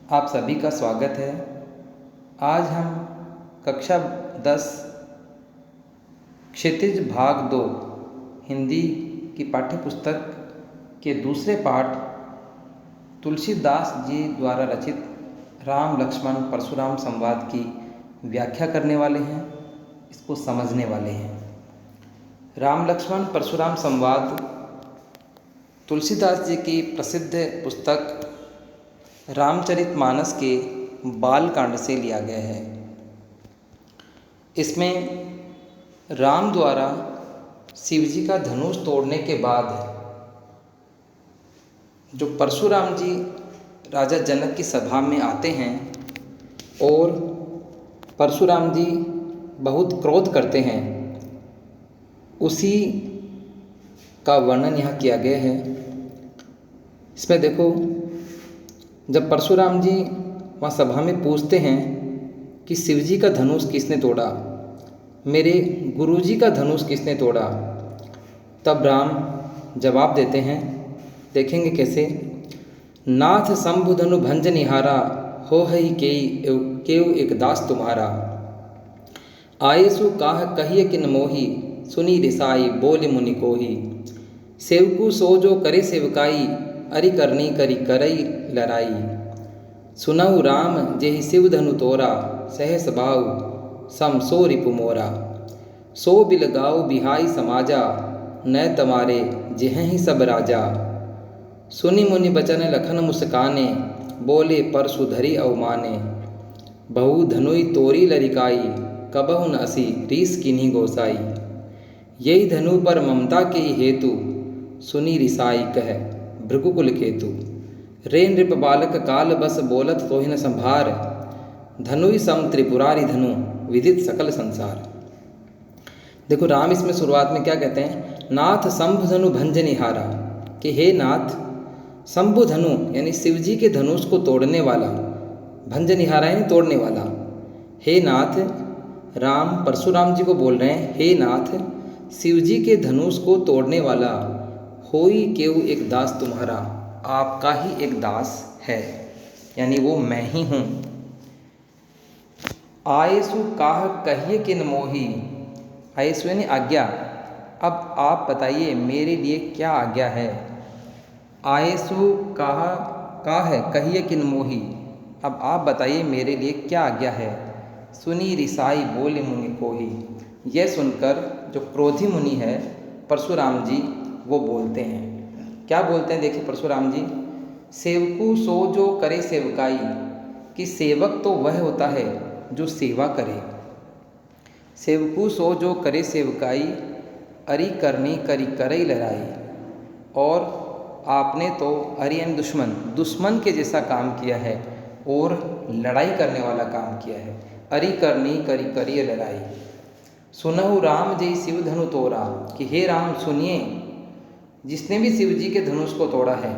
आप सभी का स्वागत है। आज हम कक्षा 10 क्षितिज भाग 2 हिंदी की पाठ्य पुस्तक के दूसरे पाठ तुलसीदास जी द्वारा रचित राम लक्ष्मण परशुराम संवाद की व्याख्या करने वाले हैं, इसको समझने वाले हैं। राम लक्ष्मण परशुराम संवाद तुलसीदास जी की प्रसिद्ध पुस्तक रामचरितमानस के बालकांड से लिया गया है। इसमें राम द्वारा शिव जी का धनुष तोड़ने के बाद जो परशुराम जी राजा जनक की सभा में आते हैं और परशुराम जी बहुत क्रोध करते हैं, उसी का वर्णन यहाँ किया गया है। इसमें देखो, जब परशुराम जी वहाँ सभा में पूछते हैं कि शिव जी का धनुष किसने तोड़ा, मेरे गुरु जी का धनुष किसने तोड़ा, तब राम जवाब देते हैं। देखेंगे कैसे। नाथ शंभु धनु भंज निहारा, हो हई केउ एक दास तुम्हारा। आयसु काह कहिए किन मोही, सुनी रिसाई बोले मुनि कोही। सेवकु सो जो करे सेवकाई, अरि करनी करी करई लड़ाई। सुनहु राम जेहि शिव धनु तोरा, सहस बाऊ सम सो रिपु मोरा। सो बिलगाऊ बिहाई समाजा, न तमारे जेहि सब राजा। सुनि मुनि बचन लखन मुस्काने, बोले परशु धरि अवमाने। बहु धनुई तोरी लरिकाई, कबहु न असी रीस किन्हीं गोसाई। यही धनु पर ममता के हेतु, सुनी रिसाई कह भृगुकुल केतु। रे नृप बालक काल बस बोलत तोहि न संभार, धनुई सम त्रिपुरारी धनु विदित सकल संसार। देखो, राम इसमें शुरुआत में क्या कहते हैं, नाथ शंभु धनु भंज निहारा, कि हे नाथ शंभु धनु यानी शिव जी के धनुष को तोड़ने वाला, भंज निहारा यानी तोड़ने वाला। हे नाथ, राम परशुराम जी को बोल रहे हैं, हे नाथ शिव जी के धनुष को तोड़ने वाला, होई केउ एक दास तुम्हारा, आपका ही एक दास है, यानी वो मैं ही हूँ। आयसु काह कहिए किन मोही, आयसु यानी आज्ञा। अब आप बताइए मेरे लिए क्या आज्ञा है। आयसु काह कहिए किन मोही, अब आप बताइए मेरे लिए क्या आज्ञा है। सुनी रिसाई बोले मुनि कोही, यह सुनकर जो क्रोधी मुनि है परशुराम जी वो बोलते हैं। क्या बोलते हैं, देखिए परशुराम जी। सेवकु सो जो करे सेवकाई, कि सेवक तो वह होता है जो सेवा करे। सेवकु सो जो करे सेवकाई, अरि करनी करी करई लड़ाई। और आपने तो अरि यानी दुश्मन के जैसा काम किया है और लड़ाई करने वाला काम किया है। अरि करनी करी करी लड़ाई। सुनहु राम जय शिव धनु तोरा, कि हे राम सुनिए, जिसने भी शिव जी के धनुष को तोड़ा है।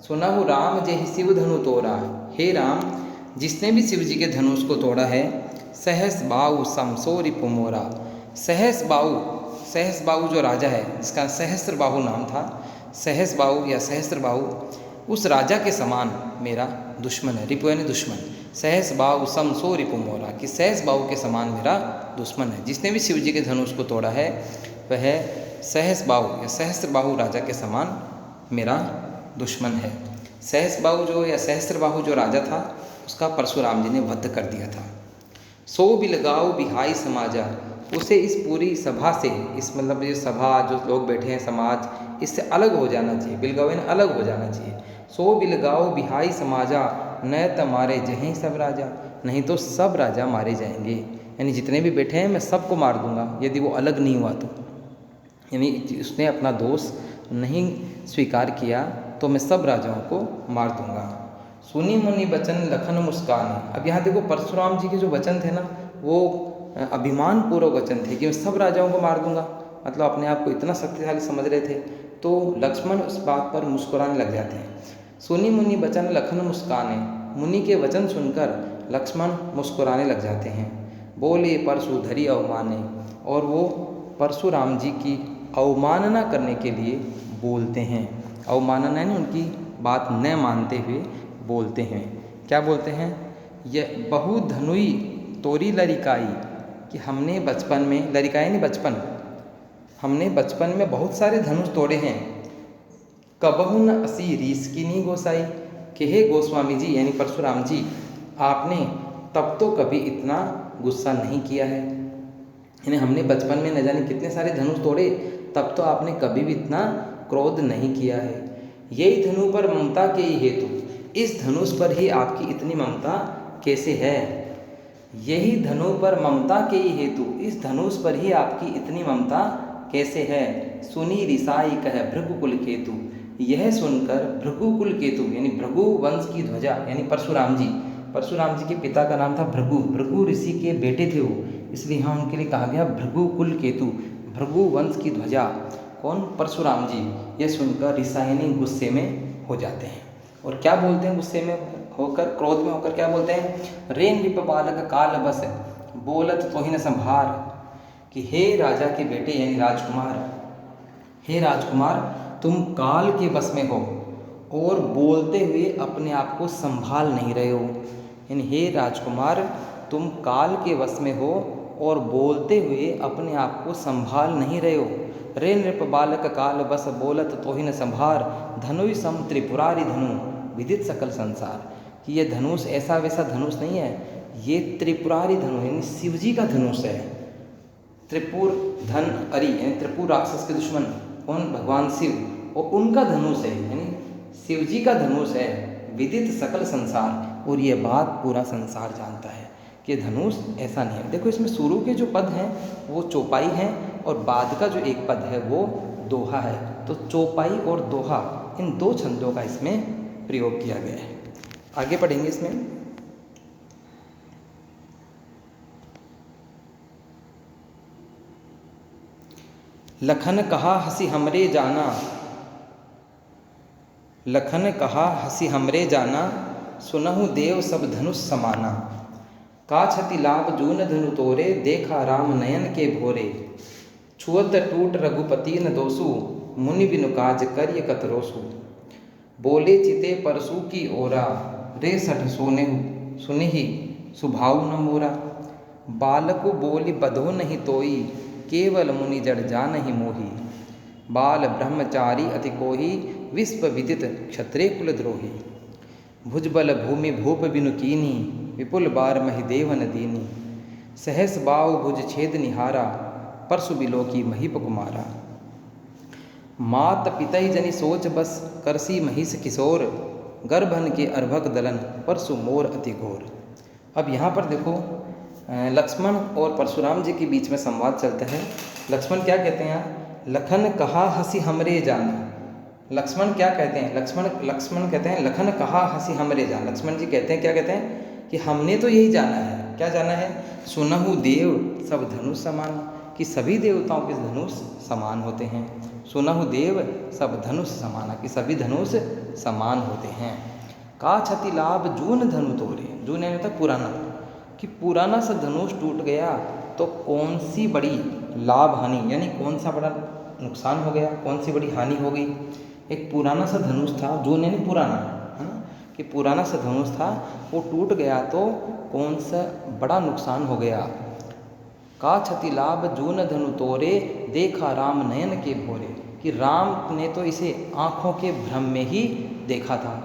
सुनहु राम जय शिव धनु तोरा, हे राम जिसने भी शिव जी के धनुष को तोड़ा है। सहस बाऊ समसो रिपु मोरा। सहस बाऊ जो राजा है, जिसका सहस्त्र बाहु नाम था, सहस बाऊ या सहस्त्र बाहु, उस राजा के समान मेरा दुश्मन है। रिपु यानी दुश्मन। सहस बाऊ समसो रिपु मोरा, कि सहस बाऊ के समान मेरा दुश्मन है। जिसने भी शिव जी के धनुष को तोड़ा है वह सहस बाहु या सहस्त्र बाहु राजा के समान मेरा दुश्मन है। सहस बाहु जो या सहस्त्र बाहु जो राजा था, उसका परशुराम जी ने वध कर दिया था। सो बिलगाऊ बिहाई समाजा, उसे इस पूरी सभा से, इस मतलब ये सभा जो लोग बैठे हैं समाज, इससे अलग हो जाना चाहिए। बिलगाऊ यानी अलग हो जाना चाहिए। सो बिलगाऊ बिहाई समाजा, न तमारे जहीं सब राजा, नहीं तो सब राजा मारे जाएंगे। यानी जितने भी बैठे हैं मैं सबको मार दूंगा यदि वो अलग नहीं हुआ तो। यानी उसने अपना दोष नहीं स्वीकार किया तो मैं सब राजाओं को मार दूंगा। सुनी मुनि बचन लखन मुस्कान। अब यहाँ देखो, परशुराम जी के जो वचन थे ना, वो अभिमान पूर्वक वचन थे कि मैं सब राजाओं को मार दूंगा, मतलब अपने आप को इतना शक्तिशाली समझ रहे थे। तो लक्ष्मण उस बात पर मुस्कुराने लग जाते हैं। सुनी मुनि बचन लखन मुस्काने, मुनि के वचन सुनकर लक्ष्मण मुस्कुराने लग जाते हैं। बोले परशु धरि अवमाने, और वो परशुराम जी की अवमानना करने के लिए बोलते हैं। अवमानना यानी उनकी बात न मानते हुए बोलते हैं क्या बोलते हैं, यह बहु धनुई तोरी लरिकाई, कि हमने बचपन में, लरिकाई नहीं बचपन, हमने बचपन में बहुत सारे धनुष तोड़े हैं। कबहु न असी रीस की नी गोसाई, कि हे गोस्वामी जी यानी परशुराम जी, आपने तब तो कभी इतना गुस्सा नहीं किया है। यानी हमने बचपन में न जाने कितने सारे धनुष तोड़े, तब तो आपने कभी भी इतना क्रोध नहीं किया है। यही धनु पर ममता के ही हेतु, इस धनुष पर ही आपकी इतनी ममता कैसे है। यही धनु पर ममता के ही हेतु, इस धनुष पर ही आपकी इतनी ममता कैसे है। सुनी रिसाई कह भृगुकुल केतु, यह सुनकर भृगुकुल केतु यानी भृगु वंश की ध्वजा यानी परशुराम जी के पिता का नाम था भृगु ऋषि के बेटे थे वो, इसलिए यहाँ उनके लिए कहा गया भृगुकुल केतु, भृगु वंश की ध्वजा। कौन, परशुराम जी। यह सुनकर रिसायनी गुस्से में हो जाते हैं और क्या बोलते हैं, गुस्से में होकर, क्रोध में होकर क्या बोलते हैं, रे नृप बालक काल बस बोलत तोहि न संभार, कि हे राजा के बेटे यानी राजकुमार, हे राजकुमार तुम काल के बस में हो और बोलते हुए अपने आप को संभाल नहीं रहे हो। यानी हे राजकुमार तुम काल के वश में हो और बोलते हुए अपने आप को संभाल नहीं रहे हो। रे नृप बालक काल बस बोलत तोहि न संभार, धनुष सम त्रिपुरारी धनु विदित सकल संसार, कि ये धनुष ऐसा वैसा धनुष नहीं है, ये त्रिपुरारी धनु यानी शिव जी का धनुष है। त्रिपुर धन अरि यानी त्रिपुर राक्षस के दुश्मन कौन, भगवान शिव, और उनका धनुष है यानी शिव जी का धनुष है। विदित सकल संसार, और ये बात पूरा संसार जानता है कि धनुष ऐसा नहीं है। देखो इसमें शुरू के जो पद हैं वो चौपाई हैं और बाद का जो एक पद है वो दोहा है। तो चौपाई और दोहा इन दो छंदों का इसमें प्रयोग किया गया है। आगे पढ़ेंगे इसमें। लखन कहा हंसी हमरे जाना, लखन कहा हंसी हमरे जाना, सुनहु देव सब धनुष समाना, का छति लाभ जून धनु तोरे, देखा राम नयन के भोरे, छुअत टूट रघुपति न दोसु, मुनि बिनु काज करिय कतरोसु, बोले चिते परसु की ओरा, रे सठ सोने सुनिहि सुभाव न मोरा, बालकु बोली बधो नहीं तोई, केवल मुनि जड़ जा नहीं मोही, बाल ब्रह्मचारी अति कोही, विश्व विदित क्षत्रिय कुलद्रोही, भुजबल भूमि भूप बिनु कीनी, विपुल बार महिदेव न दीनी, सहस बाहु भुज छेद निहारा, परसु बिलोकी महीप कुमारा, मात पितहि जनि सोच बस, करसी महिष किशोर, गर्भन के अर्भक दलन, परसु मोर अति घोर। अब यहाँ पर देखो लक्ष्मण और परशुराम जी के बीच में संवाद चलता है। लक्ष्मण क्या कहते हैं यहाँ, लखन कहा हंसी हमरे जाना। लक्ष्मण क्या कहते हैं, लक्ष्मण कहते हैं लखन कहा हंसी हमरे जाना। लक्ष्मण जी कहते हैं, क्या कहते हैं कि हमने तो यही जाना है। क्या जाना है, सुनहु देव सब धनुष समान, कि सभी देवताओं के धनुष समान होते हैं। सुनहु देव सब धनुष समाना, कि सभी धनुष समान होते हैं। का छति लाभ जून धनु तोरे, जून यानी होता पुराना, कि पुराना सा धनुष टूट गया तो कौन सी बड़ी लाभ हानि यानी कौन सा बड़ा नुकसान हो गया, कौन सी बड़ी हानि हो गई। एक पुराना सा धनुष था, जून यानी पुराना, है ना, कि पुराना सा धनुष था वो टूट गया तो कौन सा बड़ा नुकसान हो गया। का छति लाभ जून धनु तोरे, देखा राम नयन के भोरे, कि राम ने तो इसे आँखों के भ्रम में ही देखा था।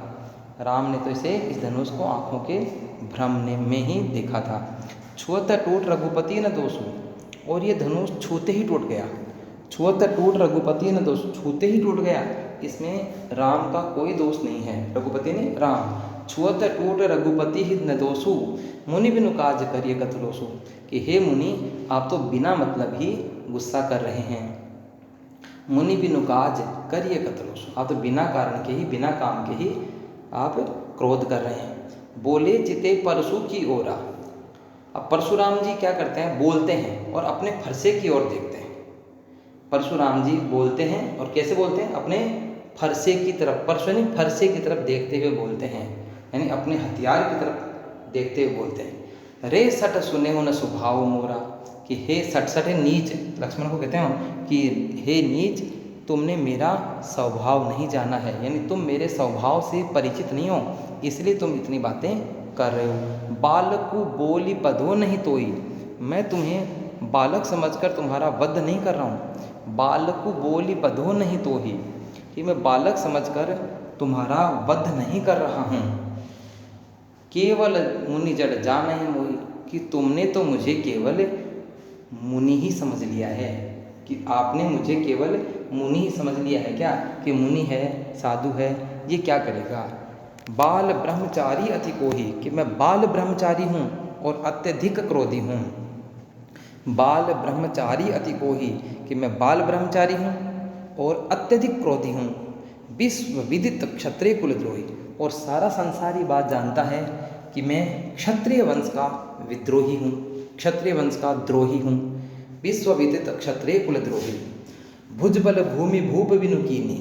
राम ने तो इसे इस धनुष को आँखों के भ्रम में ही देखा था। छुअत टूट रघुपति न दोषु, और ये धनुष छूते ही टूट गया। छुअत टूट रघुपति न दोषु, छूते ही टूट गया, इसमें राम का कोई दोष नहीं है। रघुपति ने राम, छुअत टूट रघुपति ही न दोषु, मुनि बिनु काज करिय कतरोसु, कि हे मुनि आप तो बिना मतलब ही गुस्सा कर रहे हैं। मुनि बिनु काज करिय कतरोसु, आप तो बिना कारण के ही, बिना काम के ही आप क्रोध कर रहे हैं। बोले चिते परसु की ओरा, अब परशुराम जी क्या करते हैं, बोलते हैं और अपने फरसे की ओर देखते हैं। परशुराम जी बोलते हैं और कैसे बोलते हैं, अपने फरसे की तरफ, परसु यानी फरसे की तरफ देखते हुए बोलते हैं, यानी अपने हथियार की तरफ देखते हुए बोलते हैं। रे सट सुने हो न स्वभाव मोरा, कि हे सट, सट है नीच, लक्ष्मण को कहते हैं कि हे नीच तुमने मेरा स्वभाव नहीं जाना है, यानी तुम मेरे स्वभाव से परिचित नहीं हो, इसलिए तुम इतनी बातें कर रहे हो। बालकु बोली बधो नहीं तोई, मैं तुम्हें बालक समझकर तुम्हारा वध नहीं कर रहा हूँ। बालकु बोली बधो नहीं तोही, कि मैं बालक समझकर तुम्हारा वध नहीं कर रहा हूँ। केवल मुनि जड़ जान ही मोही, कि तुमने तो मुझे केवल मुनि ही समझ लिया है, कि आपने मुझे केवल मुनि ही समझ लिया है। क्या कि मुनि है, साधु है, ये क्या करेगा। बाल ब्रह्मचारी अति कोही, कि मैं बाल ब्रह्मचारी हूँ और अत्यधिक क्रोधी हूँ। बाल ब्रह्मचारी अति कोही, कि मैं बाल ब्रह्मचारी हूँ और अत्यधिक क्रोधी हूँ। विश्व विदित क्षत्रिय कुलद्रोही, और सारा संसार ये बात जानता है कि मैं क्षत्रिय वंश का विद्रोही हूँ, क्षत्रिय वंश का द्रोही हूँ। विश्व विदित क्षत्रिय कुलद्रोही। भुजबल भूमि भूप विनुकीनी,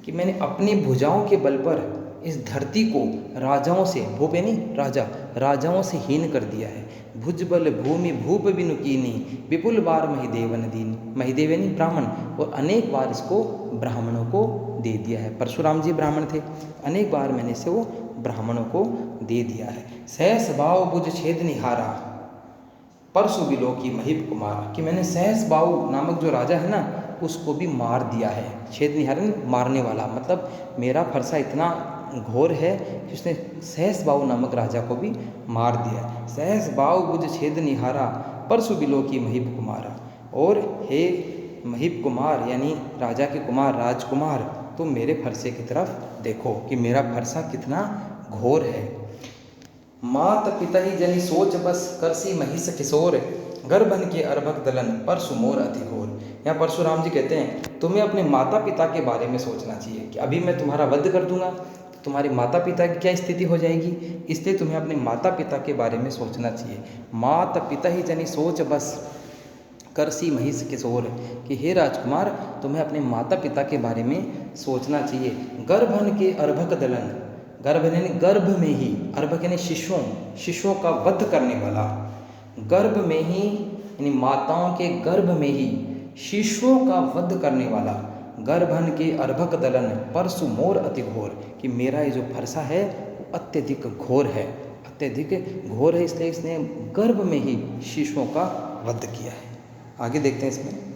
कि मैंने अपनी भुजाओं के बल पर इस धरती को राजाओं से, भूप यानी राजा, राजाओं से हीन कर दिया है। भुजबल भूमि भूप विनुकीनी, विपुल बार महिदेवन दीन, महिदेव यानी ब्राह्मण, और अनेक बार इसको ब्राह्मणों को दे दिया है। परशुराम जी ब्राह्मण थे, अनेक बार मैंने इसे वो ब्राह्मणों को दे दिया है। सहस भाव बुझ छेद निहारा, परसु बिलो की महिप कुमार, कि मैंने सहस बाहु नामक जो राजा है ना, उसको भी मार दिया है। छेद निहारन मारने वाला, मतलब मेरा फरसा इतना घोर है कि उसने सहस बाहु नामक राजा को भी मार दिया। सहस बाहु बुझ छेद निहारा, परसु बिलो की महिप कुमारा, और हे महिप कुमार यानी राजा के कुमार, राजकुमार, तुम मेरे फरसे की तरफ देखो कि मेरा फरसा कितना घोर है। मात पिता ही जनी सोच बस, करसी महिष किशोर, गर्भन के अर्भक दलन, परसु मोर अति घोर। यहाँ परशुराम जी कहते हैं तुम्हें अपने माता पिता के बारे में सोचना चाहिए कि अभी मैं तुम्हारा वध कर दूंगा तो तुम्हारे माता पिता की क्या स्थिति हो जाएगी, इसलिए तुम्हें अपने माता पिता के बारे में सोचना चाहिए। मात पिता ही जनी सोच बस, करसी महिष किशोर, कि हे राजकुमार तुम्हें अपने माता पिता के बारे में सोचना चाहिए। गर्भन के अर्भक दलन, गर्भ यानी गर्भ में ही, अर्भक यानी शिशुओं, शिशुओं का वध करने वाला, गर्भ में ही यानी माताओं के गर्भ में ही शिशुओं का वध करने वाला। गर्भन के अर्भक दलन, परसु मोर अति घोर, कि मेरा ये जो फरसा है वो अत्यधिक घोर है, अत्यधिक घोर है, इसलिए इसने गर्भ में ही शिशुओं का वध किया है। आगे देखते हैं इसमें।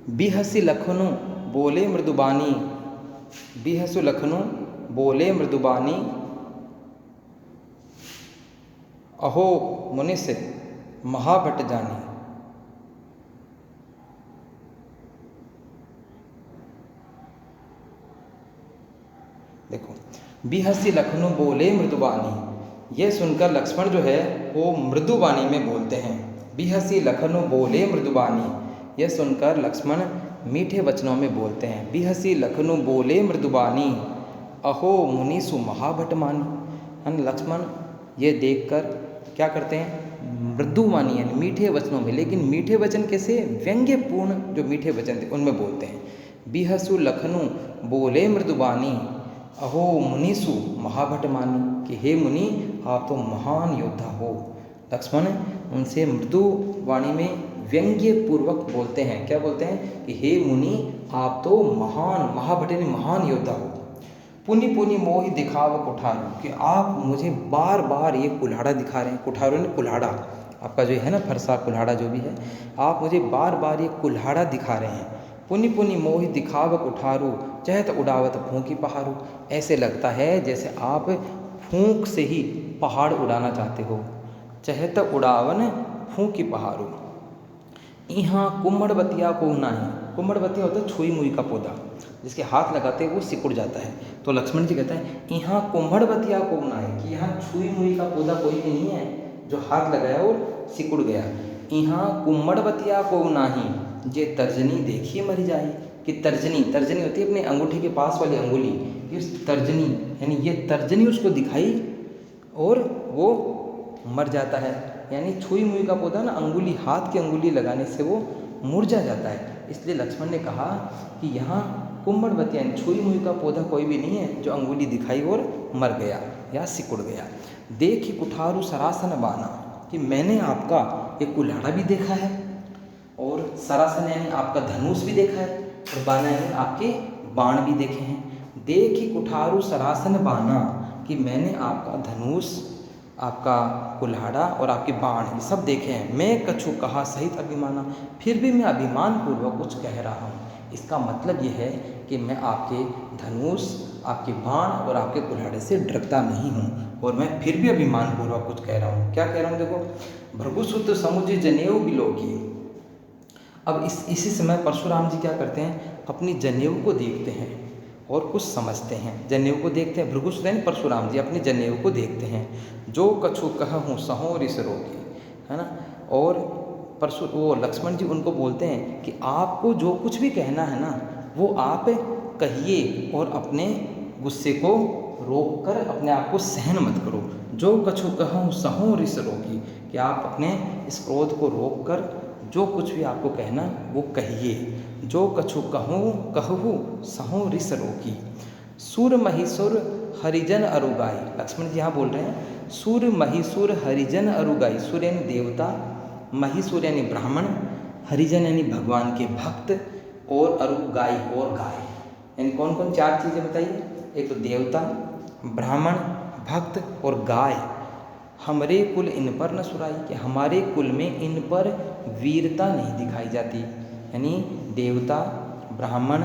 बिहसी लखनु बोले मृदुबानी, बिहसु लखनु बोले मृदुबानी, अहो मुनिस महाभट जानी। देखो, बिहसी लखनु बोले मृदुबानी, ये सुनकर लक्ष्मण जो है वो मृदुबानी में बोलते हैं। बिहसी लखनु बोले मृदुबानी, यह सुनकर लक्ष्मण मीठे वचनों में बोलते हैं। बिहसी लखनु बोले मृदुबानी, अहो मुनीसु महाभट मानी। लक्ष्मण ये देखकर क्या करते हैं, मृदुवानी यानी मीठे वचनों में, लेकिन मीठे वचन कैसे, व्यंग्यपूर्ण जो मीठे वचन थे उनमें बोलते हैं। बिहसु लखनु बोले मृदुबानी, अहो मुनीसु महाभट मानी, कि हे मुनि आप तो महान योद्धा हो। लक्ष्मण उनसे मृदु वाणी में व्यंग्य पूर्वक बोलते हैं। क्या बोलते हैं कि हे मुनि आप तो महान, महाभट यानी महान योद्धा हो। पुनि पुनि मोहि दिखाव कुठारू, कि आप मुझे बार बार ये कुल्हाड़ा दिखा रहे हैं। कुठारू ने कुल्हाड़ा, आपका जो है ना फरसा कुल्हाड़ा जो भी है, आप मुझे बार बार ये कुल्हाड़ा दिखा रहे हैं। पुनि पुनि मोहि दिखाव कुठारू, चहत उड़ावत फूंकी पहाड़ू, ऐसे लगता है जैसे आप फूंक से ही पहाड़ उड़ाना चाहते हो। चहत उड़ावन फूंकी पहाड़ू, यहाँ कुम्हड़बतिया को नाही, कुम्हड़बतिया होता है छुई मुई का पौधा, जिसके हाथ लगाते वो सिकुड़ जाता है। तो लक्ष्मण जी कहता है यहाँ कुम्हड़बतिया को नाही, कि यहाँ छुई मुई का पौधा कोई भी नहीं है जो हाथ लगाया और सिकुड़ गया। यहाँ कुम्हड़बतिया को नाही, जे तर्जनी देखिए मरी जाए, कि तर्जनी, तर्जनी होती है अपने अंगूठे के पास वाली अंगुली, इस तर्जनी यानी ये तर्जनी उसको दिखाई और वो मर जाता है। यानी छुई मुई का पौधा ना अंगुली, हाथ की अंगुली लगाने से वो मुरझा जाता है। इसलिए लक्ष्मण ने कहा कि यहाँ कुम्हड़बतिया यानी छुई मुई का पौधा कोई भी नहीं है जो अंगुली दिखाई और मर गया। या सिकुड़ गया। देखि कुठारु सरासन बाना, कि मैंने आपका एक कुल्हाड़ा भी देखा है, और सरासन यानी आपका धनुष भी देखा है, और बाना यानी आपके बाण भी देखे हैं। देखि कुठारु सरासन बाना, कि मैंने आपका धनुष, आपका कुल्हाड़ा और आपके बाण ये सब देखे हैं। मैं कछु कहा सहित अभिमाना, फिर भी मैं अभिमान पूर्वक कुछ कह रहा हूँ। इसका मतलब ये है कि मैं आपके धनुष, आपके बाण और आपके कुल्हाड़े से डरता नहीं हूँ, और मैं फिर भी अभिमान पूर्वक कुछ कह रहा हूँ। क्या कह रहा हूँ देखो, भृगुसुत समुझ जनेऊ बिलोकी। अब इसी समय परशुराम जी क्या करते हैं, अपनी जनेऊ को देखते हैं और कुछ समझते हैं। जनेऊ को देखते हैं, भृगुसुत यानी परशुराम जी अपनी जनेऊ को देखते हैं। जो कछु कहूँ सहो रिस रोकी, है ना। और वो लक्ष्मण जी उनको बोलते हैं कि आपको जो कुछ भी कहना है ना, वो आप कहिए और अपने गुस्से को रोक कर अपने आप को सहन मत करो। जो कछु कहूँ सहो रिस रोकी, कि आप अपने इस क्रोध को रोक कर जो कुछ भी आपको कहना वो कहिए। जो कछु कहूँ सहो रिस रोकी। सूर महिषुर हरिजन अरुगाई, लक्ष्मण जी यहाँ बोल रहे हैं सूर महिषुर हरिजन अरुगाई। सूर यानी देवता, महिषुर यानी ब्राह्मण, हरिजन यानी भगवान के भक्त, और अरुगाई और गाय। यानी कौन कौन चार चीज़ें बताइए, एक तो देवता, ब्राह्मण, भक्त और गाय। हमरे कुल इन पर न सुराई, कि हमारे कुल में इन पर वीरता नहीं दिखाई जाती। यानी देवता, ब्राह्मण,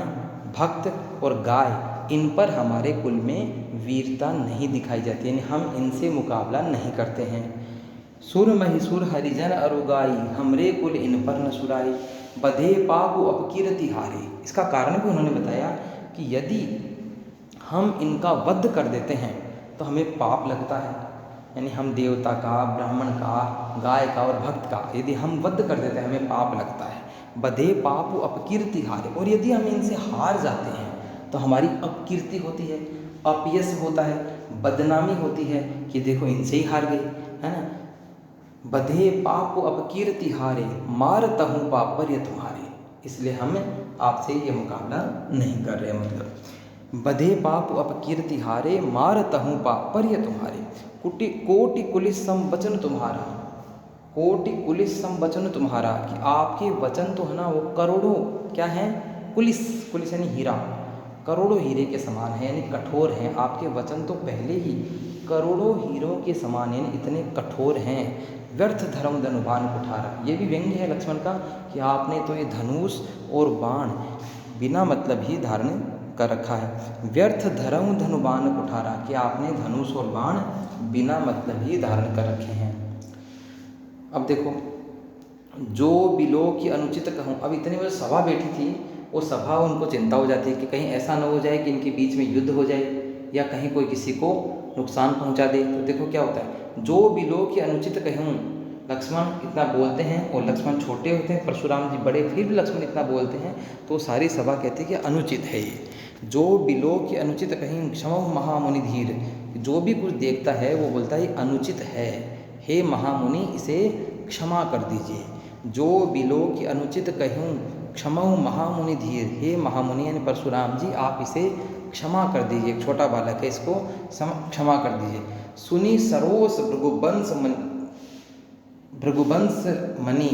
भक्त और गाय, इन पर हमारे कुल में वीरता नहीं दिखाई जाती, यानी हम इनसे मुकाबला नहीं करते हैं। सुर महिषुर हरिजन अरुगाई, हमरे कुल इन पर न सुराई। बधे पापु अपकीर्ति हारे, इसका कारण भी उन्होंने बताया कि यदि हम इनका वध कर देते हैं तो हमें पाप लगता है। यानी हम देवता का, ब्राह्मण का, गाय का और भक्त का यदि हम वध कर देते हैं हमें पाप लगता है। बधे पापु अपकीर्ति हारे, और यदि हम इनसे हार जाते हैं तो हमारी अपकीर्ति होती है, अपयश होता है, बदनामी होती है कि देखो इनसे ही हार गए, है ना। बधे पापु अपकीर्ति हारे, मारतहु पापर्य तुम्हारे, इसलिए हम आपसे ये मुकाबला नहीं कर रहे। मतलब बधे पापु अपकीर्ति हारे, मारतहु पापर्य तुम्हारे। कोटि कुलिस सम वचन तुम्हारा, कोटि कुलिस सम वचन तुम्हारा, कि आपके वचन तो है ना वो करोड़ों क्या हैं, कुलिस, कुलिस यानी हीरा, करोड़ों हीरे के समान है, यानी कठोर हैं। आपके वचन तो पहले ही करोड़ों हीरों के समान, यानी इतने कठोर हैं। व्यर्थ धर्म धनुबान कुठारा, ये भी व्यंग्य है लक्ष्मण का कि आपने तो ये धनुष और बाण बिना मतलब ही धारण कर रखा है। व्यर्थ धर्म धनुबान कुठारा, कि आपने धनुष और बाण बिना मतलब ही धारण कर रखे हैं। अब देखो, जो बिलो की अनुचित कहूँ, अब इतनी बड़ी सभा बैठी थी, वो सभा उनको चिंता हो जाती है कि कहीं ऐसा ना हो जाए कि इनके बीच में युद्ध हो जाए या कहीं कोई किसी को नुकसान पहुंचा दे। तो देखो क्या होता है, जो बिलो की अनुचित कहूँ, लक्ष्मण इतना बोलते हैं और लक्ष्मण छोटे होते हैं, परशुराम जी बड़े, फिर भी लक्ष्मण इतना बोलते हैं तो सारी सभा कहती है कि अनुचित है ये। जो बिलो की अनुचित कहीं क्षमा महामुनि धीर, जो भी कुछ देखता है वो बोलता है अनुचित है, हे महामुनि इसे क्षमा कर दीजिए। जो बिलो की अनुचित कहूँ क्षमा महामुनि धीर, हे महामुनि यानी परशुराम जी आप इसे क्षमा कर दीजिए, छोटा बालक है इसको क्षमा कर दीजिए। सुनी सरोस भृगुवंश मणि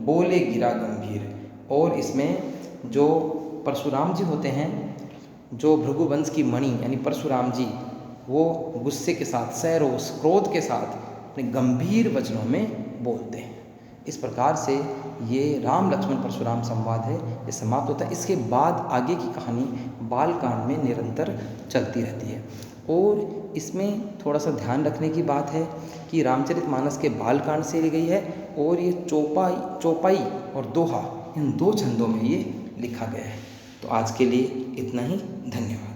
बोले गिरा गंभीर, और इसमें जो परशुराम जी होते हैं, जो भृगुवंश की मणि यानी परशुराम जी, वो गुस्से के साथ, सरोस क्रोध के साथ अपने गंभीर वचनों में बोलते हैं। इस प्रकार से ये राम लक्ष्मण परशुराम संवाद है, ये समाप्त होता है। इसके बाद आगे की कहानी बालकांड में निरंतर चलती रहती है। और इसमें थोड़ा सा ध्यान रखने की बात है कि रामचरितमानस के बालकांड से ली गई है, और ये चौपाई और दोहा इन दो छंदों में ये लिखा गया है। तो आज के लिए इतना ही, धन्यवाद।